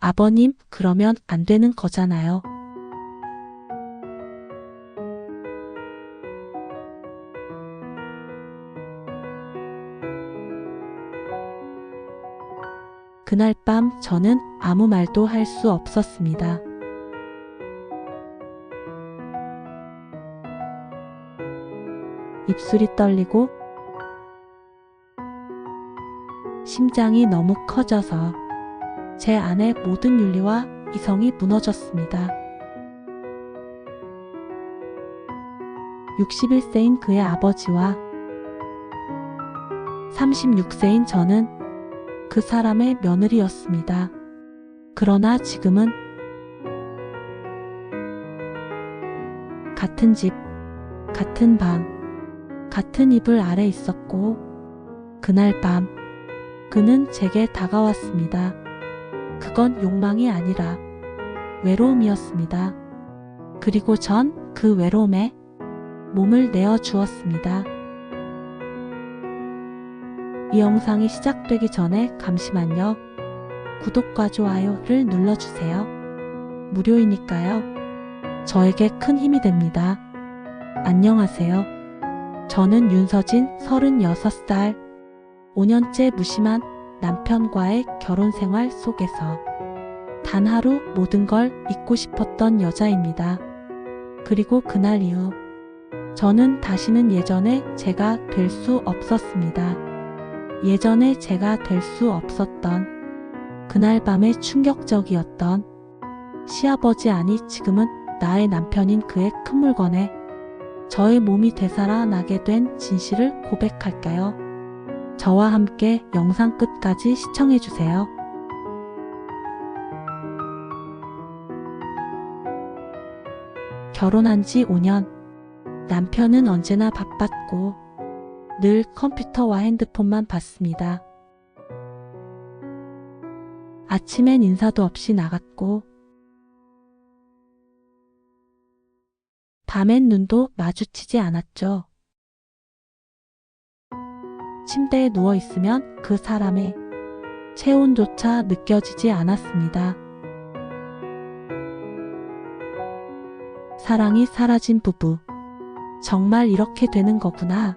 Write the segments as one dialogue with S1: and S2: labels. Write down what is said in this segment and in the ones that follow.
S1: 아버님, 그러면 안 되는 거잖아요. 그날 밤 저는 아무 말도 할 수 없었습니다. 입술이 떨리고 심장이 너무 커져서 제 안의 모든 윤리와 이성이 무너졌습니다. 61세인 그의 아버지와 36세인 저는 그 사람의 며느리였습니다. 그러나 지금은 같은 집, 같은 방, 같은 이불 아래 있었고 그날 밤 그는 제게 다가왔습니다. 그건 욕망이 아니라 외로움이었습니다. 그리고 전 그 외로움에 몸을 내어 주었습니다. 이 영상이 시작되기 전에 잠시만요. 구독과 좋아요를 눌러주세요. 무료이니까요. 저에게 큰 힘이 됩니다. 안녕하세요. 저는 윤서진 36살, 5년째 무심한 남편과의 결혼 생활 속에서 단 하루 모든 걸 잊고 싶었던 여자입니다. 그리고 그날 이후 저는 다시는 예전의 제가 될 수 없었습니다. 예전에 제가 될 수 없었던 그날 밤의 충격적이었던 시아버지 아니 지금은 나의 남편인 그의 큰 물건에 저의 몸이 되살아나게 된 진실을 고백할까요? 저와 함께 영상 끝까지 시청해주세요. 결혼한 지 5년, 남편은 언제나 바빴고 늘 컴퓨터와 핸드폰만 봤습니다. 아침엔 인사도 없이 나갔고 밤엔 눈도 마주치지 않았죠. 침대에 누워 있으면 그 사람의 체온조차 느껴지지 않았습니다. 사랑이 사라진 부부. 정말 이렇게 되는 거구나.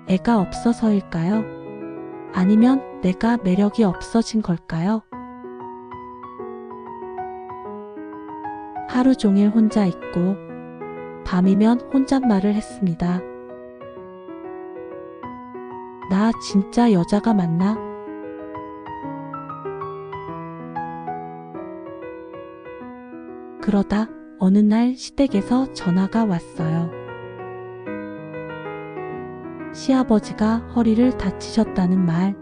S1: 애가 없어서일까요? 아니면 내가 매력이 없어진 걸까요? 하루 종일 혼자 있고 밤이면 혼잣말을 했습니다. 나 진짜 여자가 맞나? 그러다 어느 날 시댁에서 전화가 왔어요. 시아버지가 허리를 다치셨다는 말.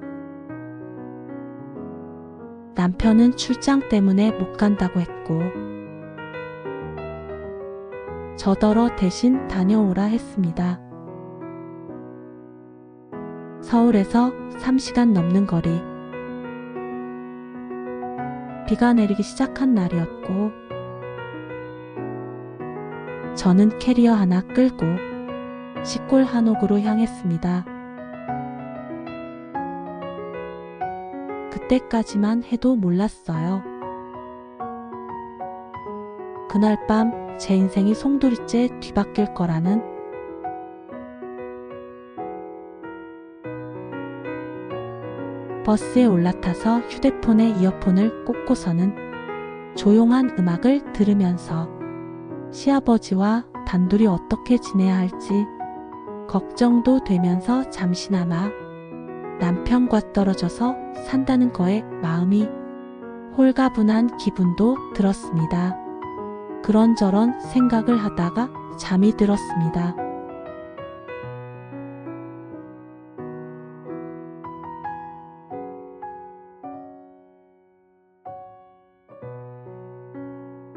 S1: 남편은 출장 때문에 못 간다고 했고 저더러 대신 다녀오라 했습니다. 서울에서 3시간 넘는 거리. 비가 내리기 시작한 날이었고 저는 캐리어 하나 끌고 시골 한옥으로 향했습니다. 그때까지만 해도 몰랐어요. 그날 밤 제 인생이 송두리째 뒤바뀔 거라는. 버스에 올라타서 휴대폰에 이어폰을 꽂고서는 조용한 음악을 들으면서 시아버지와 단둘이 어떻게 지내야 할지 걱정도 되면서 잠시나마 남편과 떨어져서 산다는 거에 마음이 홀가분한 기분도 들었습니다. 그런저런 생각을 하다가 잠이 들었습니다.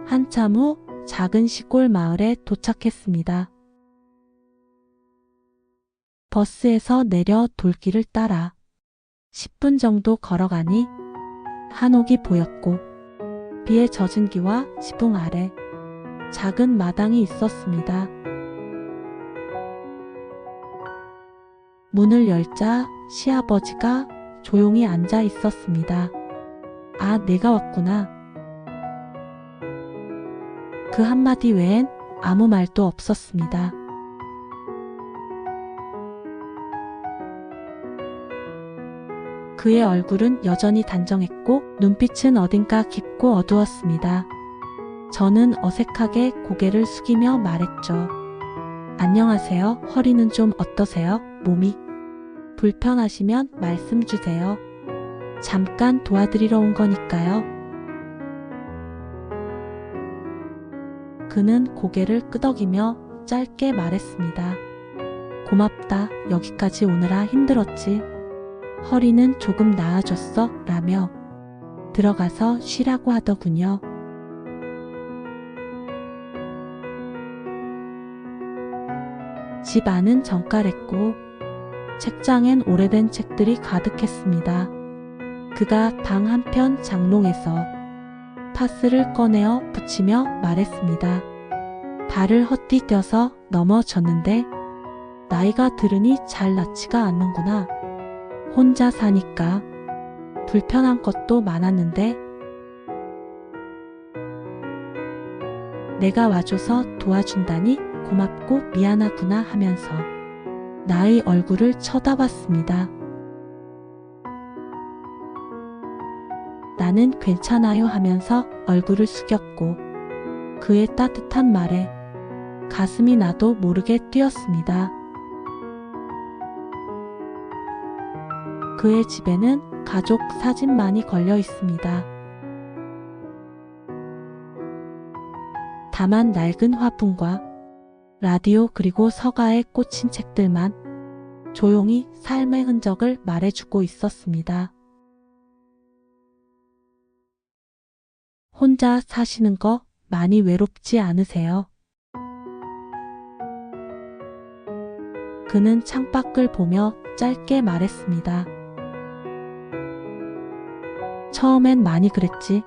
S1: 한참 후 작은 시골 마을에 도착했습니다. 버스에서 내려 돌길을 따라 10분 정도 걸어가니 한옥이 보였고 비에 젖은 기와 지붕 아래 작은 마당이 있었습니다. 문을 열자 시아버지가 조용히 앉아 있었습니다. 아, 내가 왔구나. 그 한마디 외엔 아무 말도 없었습니다. 그의 얼굴은 여전히 단정했고 눈빛은 어딘가 깊고 어두웠습니다. 저는 어색하게 고개를 숙이며 말했죠. 안녕하세요. 허리는 좀 어떠세요? 몸이 불편하시면 말씀 주세요. 잠깐 도와드리러 온 거니까요. 그는 고개를 끄덕이며 짧게 말했습니다. 고맙다. 여기까지 오느라 힘들었지. 허리는 조금 나아졌어? 라며 들어가서 쉬라고 하더군요. 집 안은 정갈했고 책장엔 오래된 책들이 가득했습니다. 그가 방 한편 장롱에서 파스를 꺼내어 붙이며 말했습니다. 발을 헛디뎌서 넘어졌는데 나이가 들으니 잘 낫지가 않는구나. 혼자 사니까 불편한 것도 많았는데 내가 와줘서 도와준다니 고맙고 미안하구나 하면서 나의 얼굴을 쳐다봤습니다. 나는 괜찮아요 하면서 얼굴을 숙였고 그의 따뜻한 말에 가슴이 나도 모르게 뛰었습니다. 그의 집에는 가족 사진만이 걸려 있습니다. 다만 낡은 화분과 라디오 그리고 서가에 꽂힌 책들만 조용히 삶의 흔적을 말해주고 있었습니다. 혼자 사시는 거 많이 외롭지 않으세요? 그는 창밖을 보며 짧게 말했습니다. 처음엔 많이 그랬지.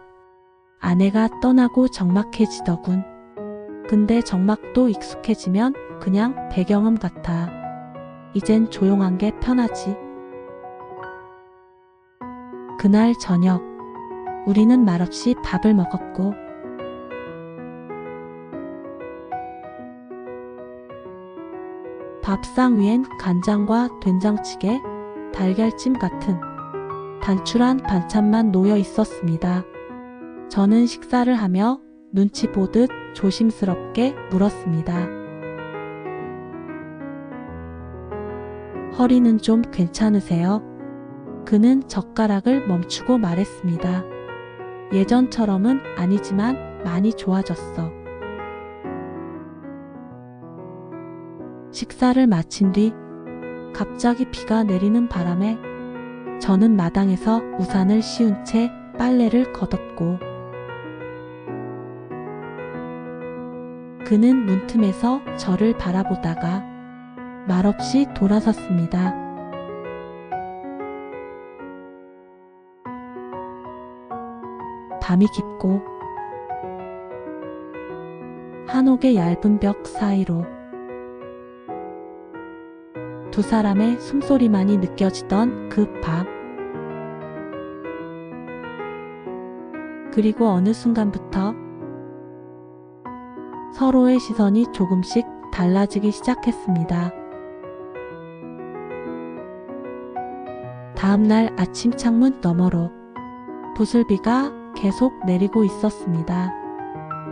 S1: 아내가 떠나고 적막해지더군. 근데 적막도 익숙해지면 그냥 배경음 같아. 이젠 조용한 게 편하지. 그날 저녁, 우리는 말없이 밥을 먹었고 밥상 위엔 간장과 된장찌개, 달걀찜 같은 단출한 반찬만 놓여 있었습니다. 저는 식사를 하며 눈치 보듯 조심스럽게 물었습니다. 허리는 좀 괜찮으세요? 그는 젓가락을 멈추고 말했습니다. 예전처럼은 아니지만 많이 좋아졌어. 식사를 마친 뒤 갑자기 비가 내리는 바람에 저는 마당에서 우산을 씌운 채 빨래를 걷었고 그는 문틈에서 저를 바라보다가 말없이 돌아섰습니다. 밤이 깊고 한옥의 얇은 벽 사이로 두 사람의 숨소리만이 느껴지던 그 밤. 그리고 어느 순간부터 서로의 시선이 조금씩 달라지기 시작했습니다. 다음날 아침 창문 너머로 부슬비가 계속 내리고 있었습니다.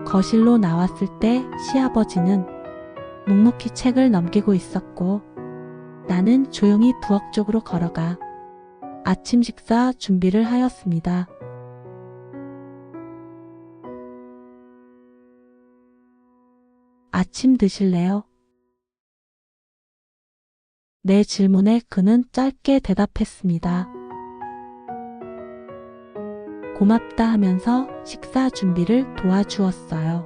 S1: 거실로 나왔을 때 시아버지는 묵묵히 책을 넘기고 있었고 나는 조용히 부엌 쪽으로 걸어가 아침 식사 준비를 하였습니다. 아침 드실래요? 내 질문에 그는 짧게 대답했습니다. 고맙다 하면서 식사 준비를 도와주었어요.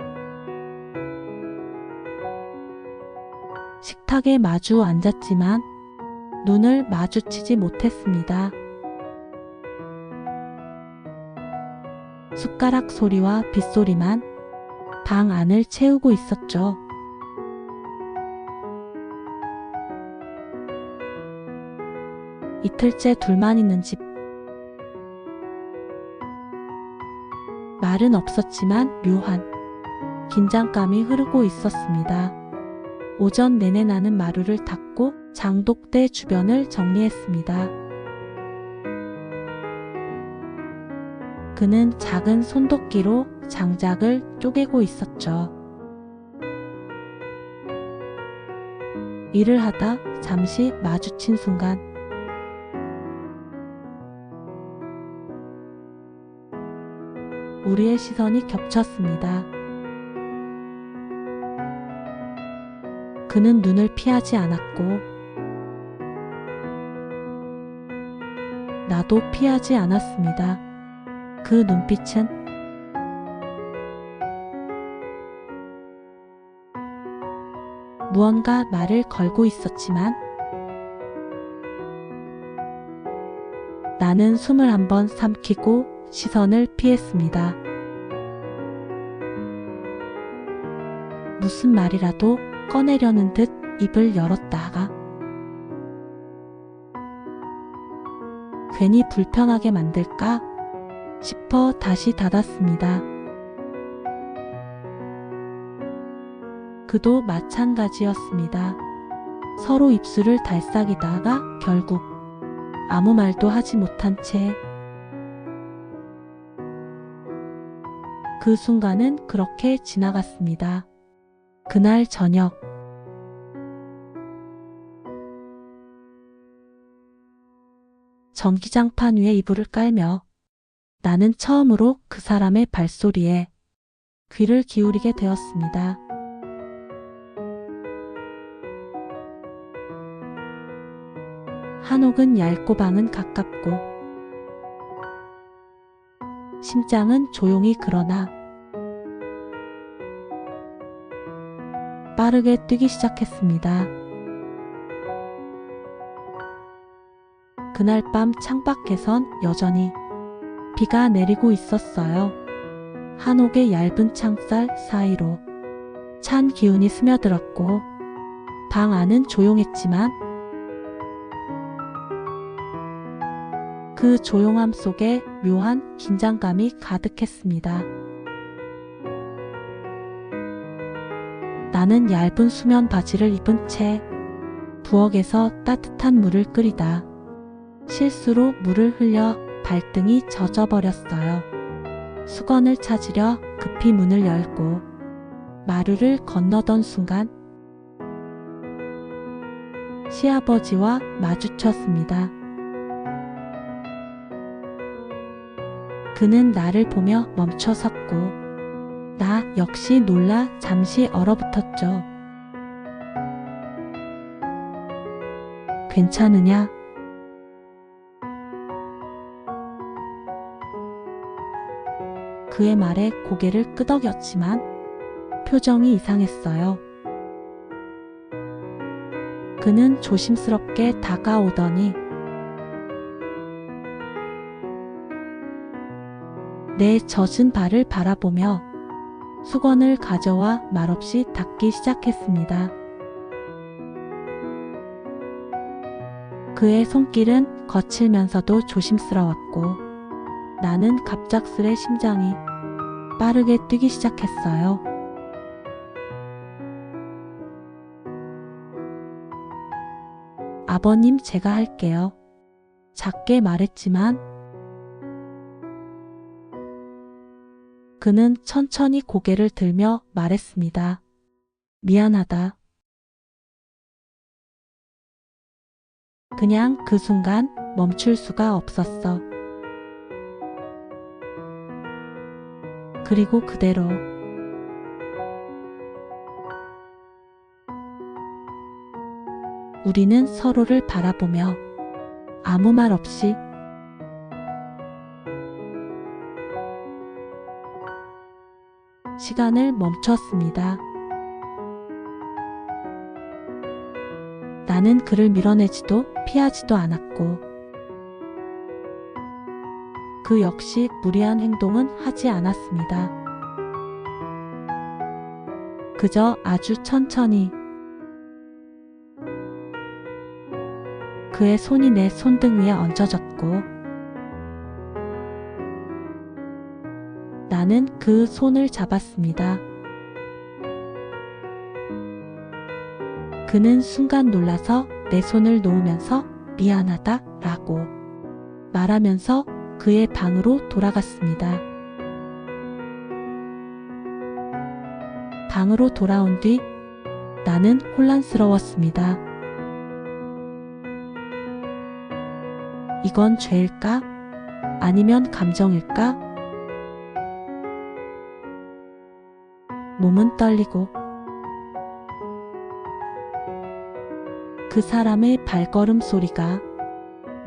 S1: 식탁에 마주 앉았지만 눈을 마주치지 못했습니다. 숟가락 소리와 빗소리만 방 안을 채우고 있었죠. 이틀째 둘만 있는 집, 말은 없었지만 묘한 긴장감이 흐르고 있었습니다. 오전 내내 나는 마루를 닦고 장독대 주변을 정리했습니다. 그는 작은 손도끼로 장작을 쪼개고 있었죠. 일을 하다 잠시 마주친 순간 우리의 시선이 겹쳤습니다. 그는 눈을 피하지 않았고 나도 피하지 않았습니다. 그 눈빛은 무언가 말을 걸고 있었지만 나는 숨을 한번 삼키고 시선을 피했습니다. 무슨 말이라도 꺼내려는 듯 입을 열었다가 괜히 불편하게 만들까 싶어 다시 닫았습니다. 그도 마찬가지였습니다. 서로 입술을 달싹이다가 결국 아무 말도 하지 못한 채 그 순간은 그렇게 지나갔습니다. 그날 저녁 전기장판 위에 이불을 깔며 나는 처음으로 그 사람의 발소리에 귀를 기울이게 되었습니다. 한옥은 얇고 방은 가깝고 심장은 조용히 그러나 빠르게 뛰기 시작했습니다. 그날 밤 창밖에선 여전히 비가 내리고 있었어요. 한옥의 얇은 창살 사이로 찬 기운이 스며들었고 방 안은 조용했지만 그 조용함 속에 묘한 긴장감이 가득했습니다. 나는 얇은 수면 바지를 입은 채 부엌에서 따뜻한 물을 끓이다 실수로 물을 흘려 발등이 젖어버렸어요. 수건을 찾으려 급히 문을 열고 마루를 건너던 순간 시아버지와 마주쳤습니다. 그는 나를 보며 멈춰 섰고 나 역시 놀라 잠시 얼어붙었죠. 괜찮으냐? 그의 말에 고개를 끄덕였지만 표정이 이상했어요. 그는 조심스럽게 다가오더니 내 젖은 발을 바라보며 수건을 가져와 말없이 닦기 시작했습니다. 그의 손길은 거칠면서도 조심스러웠고 나는 갑작스레 심장이 빠르게 뛰기 시작했어요. 아버님, 제가 할게요. 작게 말했지만 그는 천천히 고개를 들며 말했습니다. 미안하다. 그냥 그 순간 멈출 수가 없었어. 그리고 그대로 우리는 서로를 바라보며 아무 말 없이 시간을 멈췄습니다. 나는 그를 밀어내지도 피하지도 않았고 그 역시 무리한 행동은 하지 않았습니다. 그저 아주 천천히 그의 손이 내 손등 위에 얹어졌고 나는 그 손을 잡았습니다. 그는 순간 놀라서 내 손을 놓으면서 미안하다 라고 말하면서 그의 방으로 돌아갔습니다. 방으로 돌아온 뒤 나는 혼란스러웠습니다. 이건 죄일까? 아니면 감정일까? 몸은 떨리고 그 사람의 발걸음 소리가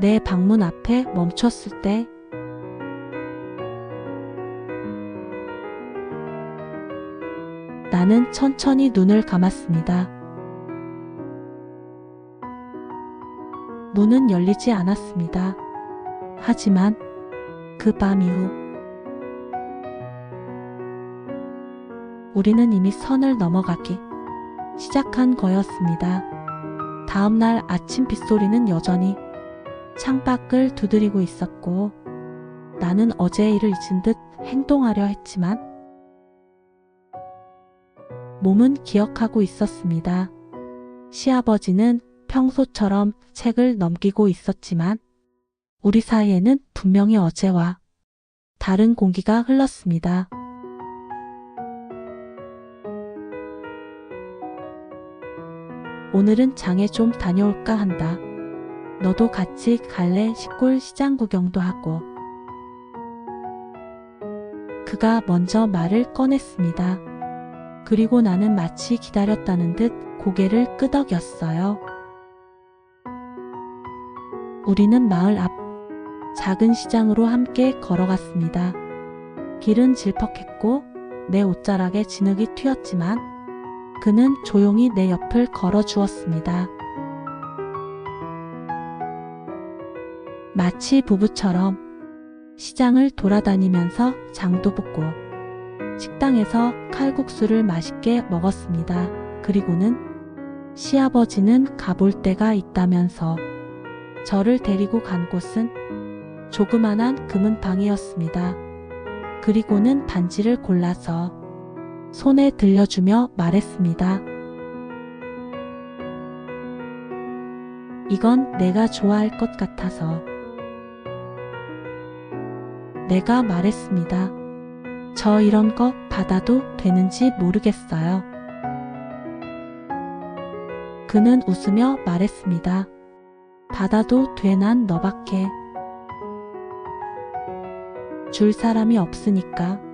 S1: 내 방문 앞에 멈췄을 때 나는 천천히 눈을 감았습니다. 문은 열리지 않았습니다. 하지만 그 밤 이후 우리는 이미 선을 넘어가기 시작한 거였습니다. 다음날 아침 빗소리는 여전히 창밖을 두드리고 있었고 나는 어제의 일을 잊은 듯 행동하려 했지만 몸은 기억하고 있었습니다. 시아버지는 평소처럼 책을 넘기고 있었지만 우리 사이에는 분명히 어제와 다른 공기가 흘렀습니다. 오늘은 장에 좀 다녀올까 한다. 너도 같이 갈래? 시골 시장 구경도 하고. 그가 먼저 말을 꺼냈습니다. 그리고 나는 마치 기다렸다는 듯 고개를 끄덕였어요. 우리는 마을 앞 작은 시장으로 함께 걸어갔습니다. 길은 질퍽했고 내 옷자락에 진흙이 튀었지만 그는 조용히 내 옆을 걸어주었습니다. 마치 부부처럼 시장을 돌아다니면서 장도 보고 식당에서 칼국수를 맛있게 먹었습니다. 그리고는 시아버지는 가볼 데가 있다면서 저를 데리고 간 곳은 조그만한 금은방이었습니다. 그리고는 반지를 골라서 손에 들려주며 말했습니다. 이건 내가 좋아할 것 같아서. 내가 말했습니다. 저 이런 거 받아도 되는지 모르겠어요. 그는 웃으며 말했습니다. 받아도 돼. 난 너밖에 줄 사람이 없으니까.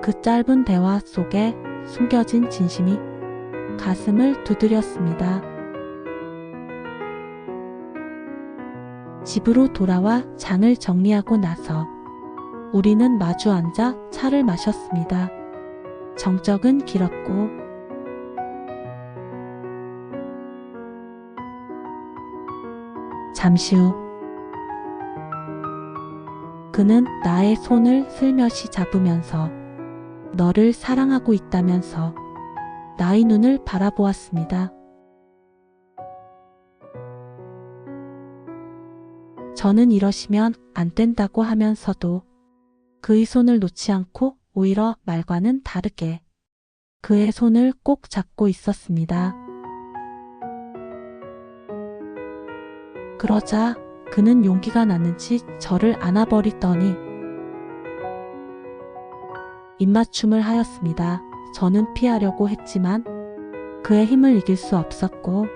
S1: 그 짧은 대화 속에 숨겨진 진심이 가슴을 두드렸습니다. 집으로 돌아와 장을 정리하고 나서 우리는 마주 앉아 차를 마셨습니다. 정적은 길었고 잠시 후 그는 나의 손을 슬며시 잡으면서 너를 사랑하고 있다면서 나의 눈을 바라보았습니다. 저는 이러시면 안 된다고 하면서도 그의 손을 놓지 않고 오히려 말과는 다르게 그의 손을 꼭 잡고 있었습니다. 그러자 그는 용기가 났는지 저를 안아버리더니 입맞춤을 하였습니다. 저는 피하려고 했지만 그의 힘을 이길 수 없었고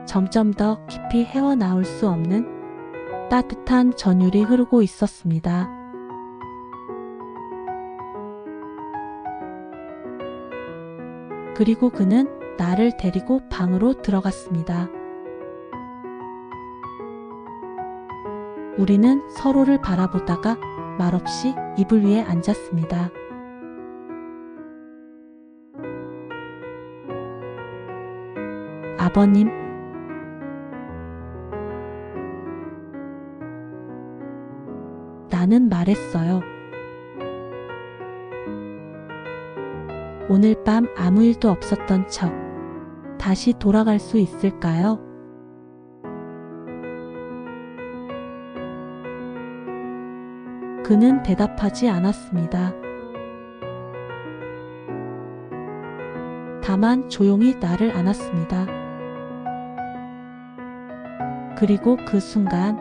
S1: 점점 더 깊이 헤어나올 수 없는 따뜻한 전율이 흐르고 있었습니다. 그리고 그는 나를 데리고 방으로 들어갔습니다. 우리는 서로를 바라보다가 말없이 이불 위에 앉았습니다. 아버님, 나는 말했어요. 오늘 밤 아무 일도 없었던 척 다시 돌아갈 수 있을까요? 그는 대답하지 않았습니다. 다만 조용히 나를 안았습니다. 그리고 그 순간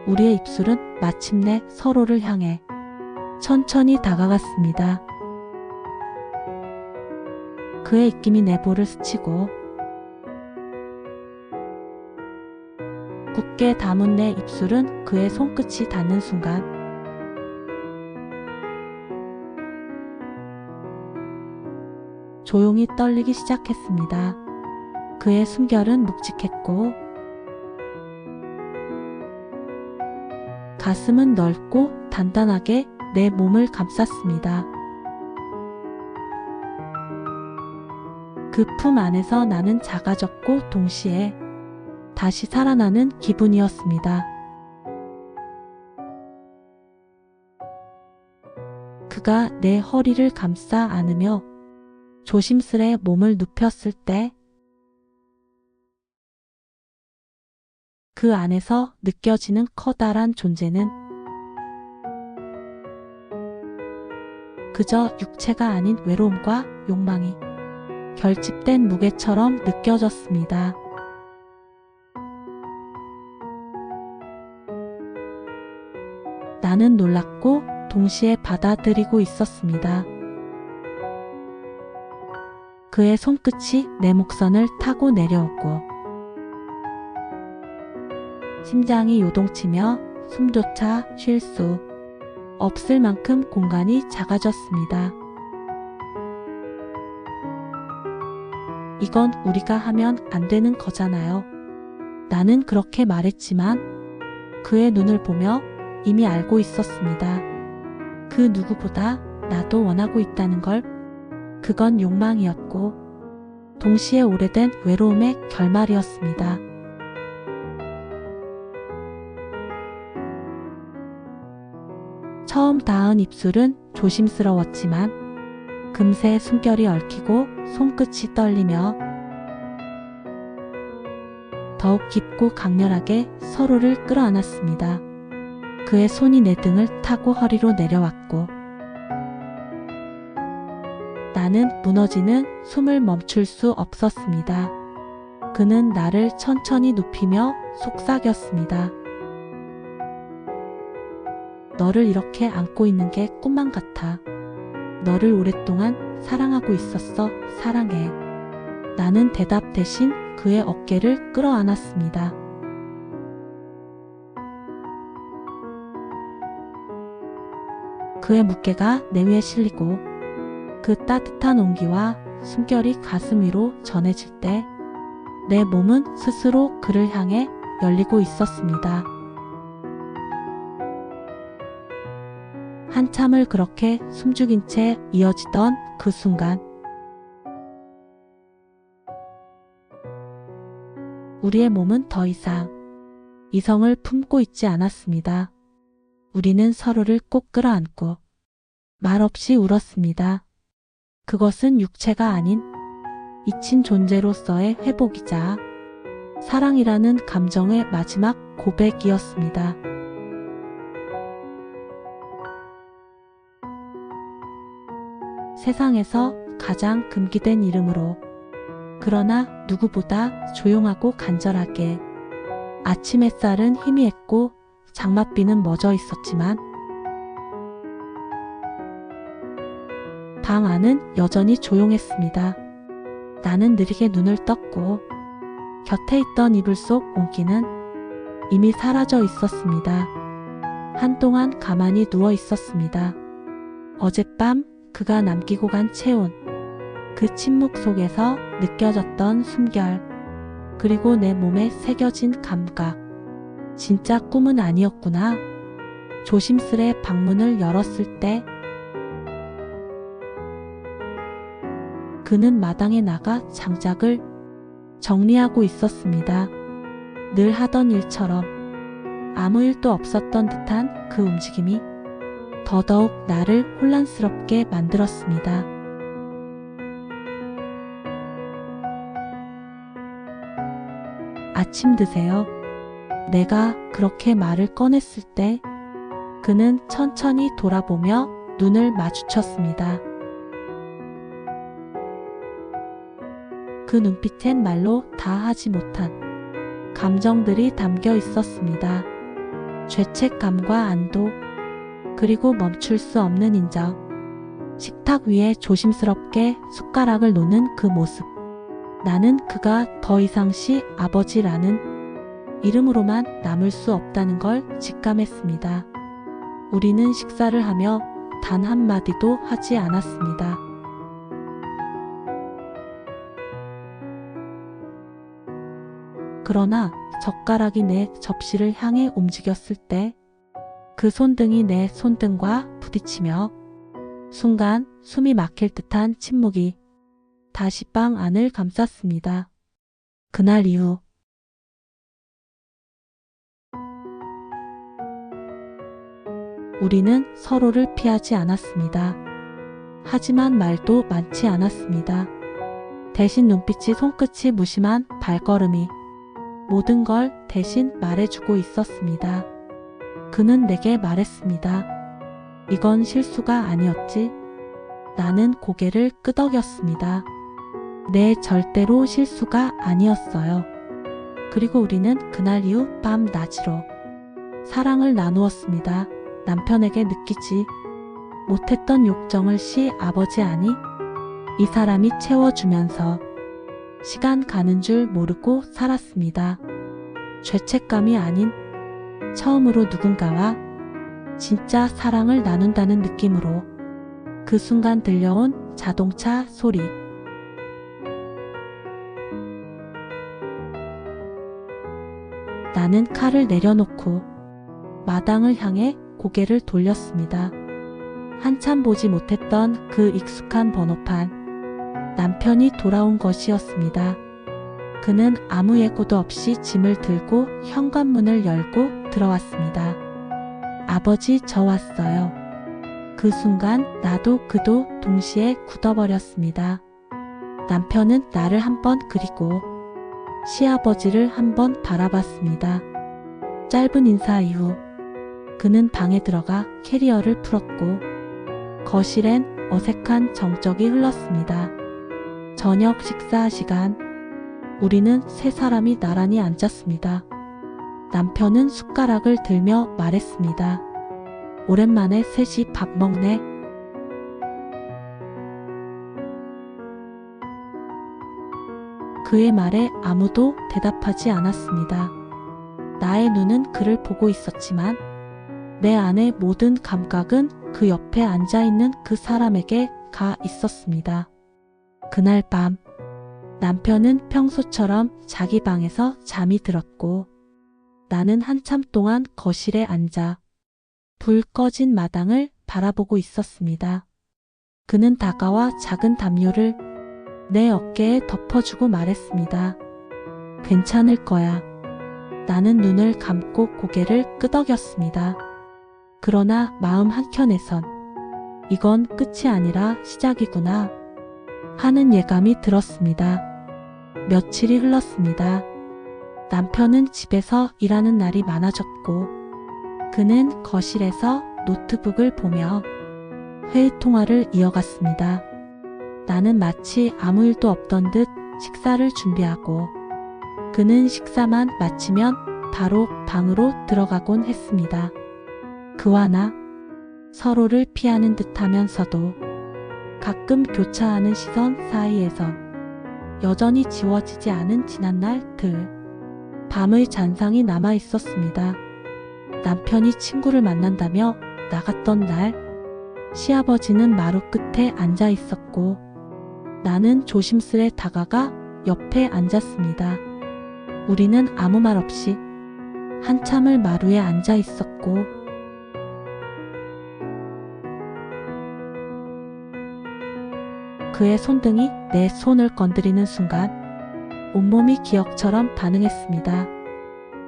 S1: 우리의 입술은 마침내 서로를 향해 천천히 다가갔습니다. 그의 입김이 내 볼을 스치고 굳게 담은 내 입술은 그의 손끝이 닿는 순간 조용히 떨리기 시작했습니다. 그의 숨결은 묵직했고 가슴은 넓고 단단하게 내 몸을 감쌌습니다. 그 품 안에서 나는 작아졌고 동시에 다시 살아나는 기분이었습니다. 그가 내 허리를 감싸 안으며 조심스레 몸을 눕혔을 때 그 안에서 느껴지는 커다란 존재는 그저 육체가 아닌 외로움과 욕망이 결집된 무게처럼 느껴졌습니다. 나는 놀랐고 동시에 받아들이고 있었습니다. 그의 손끝이 내 목선을 타고 내려오고 심장이 요동치며 숨조차 쉴 수 없을 만큼 공간이 작아졌습니다. 이건 우리가 하면 안 되는 거잖아요. 나는 그렇게 말했지만 그의 눈을 보며 이미 알고 있었습니다. 그 누구보다 나도 원하고 있다는 걸. 그건 욕망이었고 동시에 오래된 외로움의 결말이었습니다. 처음 닿은 입술은 조심스러웠지만 금세 숨결이 얽히고 손끝이 떨리며 더욱 깊고 강렬하게 서로를 끌어안았습니다. 그의 손이 내 등을 타고 허리로 내려왔고 나는 무너지는 숨을 멈출 수 없었습니다. 그는 나를 천천히 눕히며 속삭였습니다. 너를 이렇게 안고 있는 게 꿈만 같아. 너를 오랫동안 사랑하고 있었어. 사랑해. 나는 대답 대신 그의 어깨를 끌어안았습니다. 그의 무게가 내 위에 실리고 그 따뜻한 온기와 숨결이 가슴 위로 전해질 때 내 몸은 스스로 그를 향해 열리고 있었습니다. 한참을 그렇게 숨죽인 채 이어지던 그 순간 우리의 몸은 더 이상 이성을 품고 있지 않았습니다. 우리는 서로를 꼭 끌어안고 말없이 울었습니다. 그것은 육체가 아닌 잊힌 존재로서의 회복이자 사랑이라는 감정의 마지막 고백이었습니다. 세상에서 가장 금기된 이름으로 그러나 누구보다 조용하고 간절하게 아침 햇살은 희미했고 장맛비는 멎어 있었지만 방 안은 여전히 조용했습니다. 나는 느리게 눈을 떴고 곁에 있던 이불 속 온기는 이미 사라져 있었습니다. 한동안 가만히 누워 있었습니다. 어젯밤 그가 남기고 간 체온, 그 침묵 속에서 느껴졌던 숨결, 그리고 내 몸에 새겨진 감각. 진짜 꿈은 아니었구나. 조심스레 방문을 열었을 때 그는 마당에 나가 장작을 정리하고 있었습니다. 늘 하던 일처럼 아무 일도 없었던 듯한 그 움직임이 더더욱 나를 혼란스럽게 만들었습니다. 아침 드세요. 내가 그렇게 말을 꺼냈을 때 그는 천천히 돌아보며 눈을 마주쳤습니다. 그 눈빛엔 말로 다 하지 못한 감정들이 담겨 있었습니다. 죄책감과 안도, 그리고 멈출 수 없는 인정. 식탁 위에 조심스럽게 숟가락을 놓는 그 모습. 나는 그가 더 이상 시 아버지라는 이름으로만 남을 수 없다는 걸 직감했습니다. 우리는 식사를 하며 단 한마디도 하지 않았습니다. 그러나 젓가락이 내 접시를 향해 움직였을 때 그 손등이 내 손등과 부딪히며 순간 숨이 막힐 듯한 침묵이 다시 빵 안을 감쌌습니다. 그날 이후 우리는 서로를 피하지 않았습니다. 하지만 말도 많지 않았습니다. 대신 눈빛이 손끝이 무심한 발걸음이 모든 걸 대신 말해주고 있었습니다. 그는 내게 말했습니다. 이건 실수가 아니었지. 나는 고개를 끄덕였습니다. 네, 절대로 실수가 아니었어요. 그리고 우리는 그날 이후 밤낮으로 사랑을 나누었습니다. 남편에게 느끼지 못했던 욕정을 시 아버지 아니 이 사람이 채워주면서 시간 가는 줄 모르고 살았습니다. 죄책감이 아닌 처음으로 누군가와 진짜 사랑을 나눈다는 느낌으로 그 순간 들려온 자동차 소리. 나는 칼을 내려놓고 마당을 향해 고개를 돌렸습니다. 한참 보지 못했던 그 익숙한 번호판. 남편이 돌아온 것이었습니다. 그는 아무 예고도 없이 짐을 들고 현관문을 열고 들어왔습니다. 아버지, 저 왔어요. 그 순간 나도 그도 동시에 굳어버렸습니다. 남편은 나를 한번 그리고 시아버지를 한번 바라봤습니다. 짧은 인사 이후 그는 방에 들어가 캐리어를 풀었고 거실엔 어색한 정적이 흘렀습니다. 저녁 식사 시간. 우리는 세 사람이 나란히 앉았습니다. 남편은 숟가락을 들며 말했습니다. 오랜만에 셋이 밥 먹네. 그의 말에 아무도 대답하지 않았습니다. 나의 눈은 그를 보고 있었지만 내 안의 모든 감각은 그 옆에 앉아있는 그 사람에게 가 있었습니다. 그날 밤 남편은 평소처럼 자기 방에서 잠이 들었고 나는 한참 동안 거실에 앉아 불 꺼진 마당을 바라보고 있었습니다. 그는 다가와 작은 담요를 내 어깨에 덮어주고 말했습니다. 괜찮을 거야. 나는 눈을 감고 고개를 끄덕였습니다. 그러나 마음 한켠에선 이건 끝이 아니라 시작이구나 하는 예감이 들었습니다. 며칠이 흘렀습니다. 남편은 집에서 일하는 날이 많아졌고 그는 거실에서 노트북을 보며 회의 통화를 이어갔습니다. 나는 마치 아무 일도 없던 듯 식사를 준비하고 그는 식사만 마치면 바로 방으로 들어가곤 했습니다. 그와 나 서로를 피하는 듯 하면서도 가끔 교차하는 시선 사이에선 여전히 지워지지 않은 지난날들 밤의 잔상이 남아 있었습니다. 남편이 친구를 만난다며 나갔던 날 시아버지는 마루 끝에 앉아 있었고 나는 조심스레 다가가 옆에 앉았습니다. 우리는 아무 말 없이 한참을 마루에 앉아 있었고 그의 손등이 내 손을 건드리는 순간 온몸이 기억처럼 반응했습니다.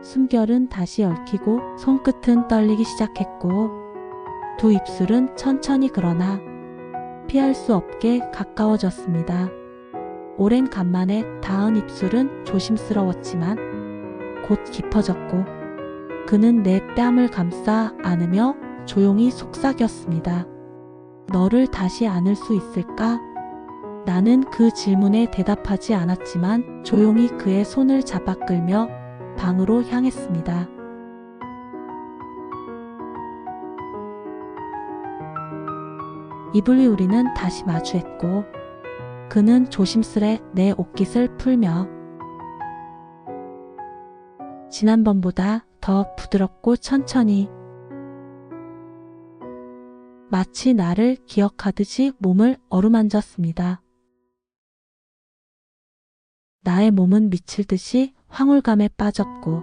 S1: 숨결은 다시 얽히고 손끝은 떨리기 시작했고 두 입술은 천천히 그러나 피할 수 없게 가까워졌습니다. 오랜 간만에 닿은 입술은 조심스러웠지만 곧 깊어졌고 그는 내 뺨을 감싸 안으며 조용히 속삭였습니다. 너를 다시 안을 수 있을까? 나는 그 질문에 대답하지 않았지만 조용히 그의 손을 잡아 끌며 방으로 향했습니다. 이불 위 우리는 다시 마주했고 그는 조심스레 내 옷깃을 풀며 지난번보다 더 부드럽고 천천히 마치 나를 기억하듯이 몸을 어루만졌습니다. 나의 몸은 미칠 듯이 황홀감에 빠졌고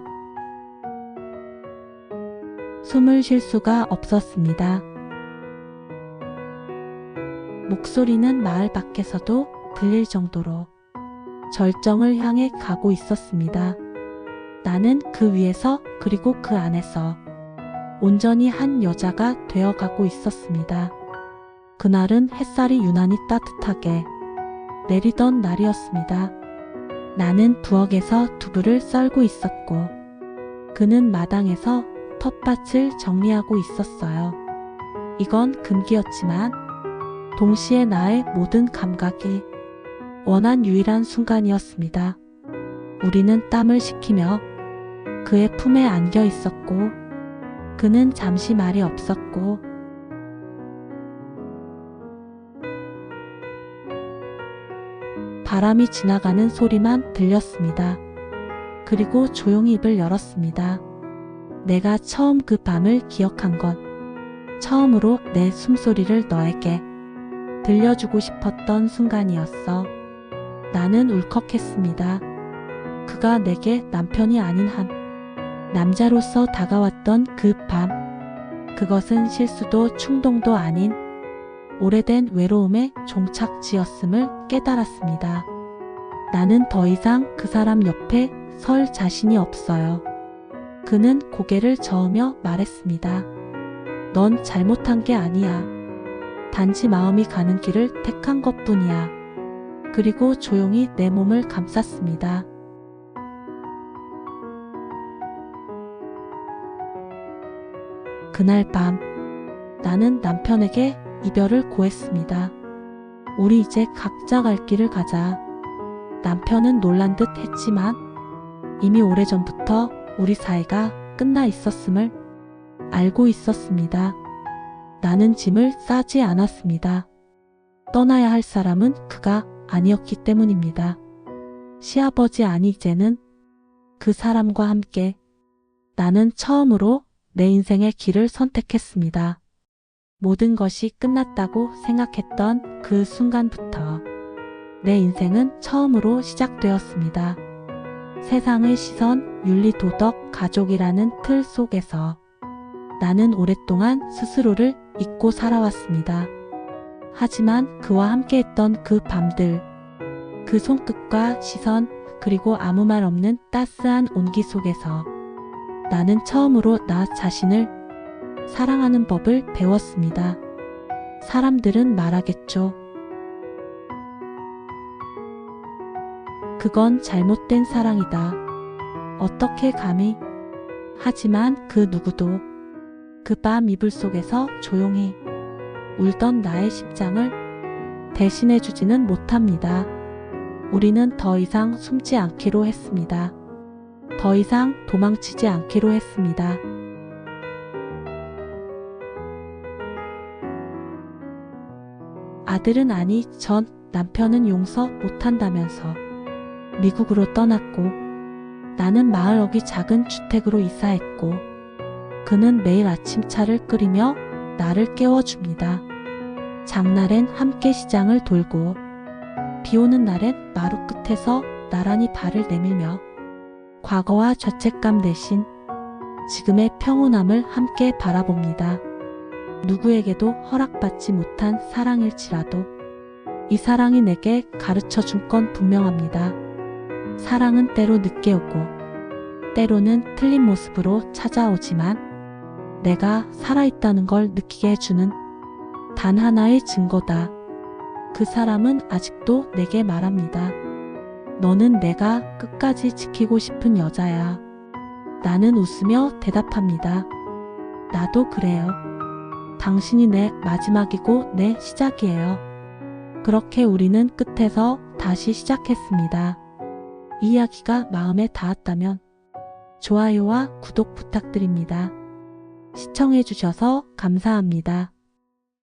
S1: 숨을 쉴 수가 없었습니다. 목소리는 마을 밖에서도 들릴 정도로 절정을 향해 가고 있었습니다. 나는 그 위에서 그리고 그 안에서 온전히 한 여자가 되어가고 있었습니다. 그날은 햇살이 유난히 따뜻하게 내리던 날이었습니다. 나는 부엌에서 두부를 썰고 있었고 그는 마당에서 텃밭을 정리하고 있었어요. 이건 금기였지만 동시에 나의 모든 감각이 원한 유일한 순간이었습니다. 우리는 땀을 식히며 그의 품에 안겨 있었고 그는 잠시 말이 없었고 바람이 지나가는 소리만 들렸습니다. 그리고 조용히 입을 열었습니다. 내가 처음 그 밤을 기억한 건 처음으로 내 숨소리를 너에게 들려주고 싶었던 순간이었어. 나는 울컥했습니다. 그가 내게 남편이 아닌 한 남자로서 다가왔던 그 밤. 그것은 실수도 충동도 아닌 오래된 외로움의 종착지였음을 깨달았습니다. 나는 더 이상 그 사람 옆에 설 자신이 없어요. 그는 고개를 저으며 말했습니다. 넌 잘못한 게 아니야. 단지 마음이 가는 길을 택한 것뿐이야. 그리고 조용히 내 몸을 감쌌습니다. 그날 밤 나는 남편에게 이별을 고했습니다. 우리 이제 각자 갈 길을 가자. 남편은 놀란 듯 했지만 이미 오래전부터 우리 사이가 끝나 있었음을 알고 있었습니다. 나는 짐을 싸지 않았습니다. 떠나야 할 사람은 그가 아니었기 때문입니다. 시아버지 아니 이제는 그 사람과 함께 나는 처음으로 내 인생의 길을 선택했습니다. 모든 것이 끝났다고 생각했던 그 순간부터 내 인생은 처음으로 시작되었습니다. 세상의 시선, 윤리, 도덕, 가족이라는 틀 속에서 나는 오랫동안 스스로를 잊고 살아왔습니다. 하지만 그와 함께했던 그 밤들, 그 손끝과 시선, 그리고 아무 말 없는 따스한 온기 속에서 나는 처음으로 나 자신을 사랑하는 법을 배웠습니다. 사람들은 말하겠죠. 그건 잘못된 사랑이다. 어떻게 감히? 하지만 그 누구도 그 밤 이불 속에서 조용히 울던 나의 심장을 대신해주지는 못합니다. 우리는 더 이상 숨지 않기로 했습니다. 더 이상 도망치지 않기로 했습니다. 아들은 아니 전 남편은 용서 못한다면서 미국으로 떠났고 나는 마을 어귀 작은 주택으로 이사했고 그는 매일 아침차를 끓이며 나를 깨워줍니다. 장날엔 함께 시장을 돌고 비 오는 날엔 마루 끝에서 나란히 발을 내밀며 과거와 죄책감 대신 지금의 평온함을 함께 바라봅니다. 누구에게도 허락받지 못한 사랑일지라도 이 사랑이 내게 가르쳐준 건 분명합니다. 사랑은 때로 늦게 오고 때로는 틀린 모습으로 찾아오지만 내가 살아있다는 걸 느끼게 해주는 단 하나의 증거다. 그 사람은 아직도 내게 말합니다. 너는 내가 끝까지 지키고 싶은 여자야. 나는 웃으며 대답합니다. 나도 그래요. 당신이 내 마지막이고 내 시작이에요. 그렇게 우리는 끝에서 다시 시작했습니다. 이 이야기가 마음에 닿았다면 좋아요와 구독 부탁드립니다. 시청해주셔서 감사합니다.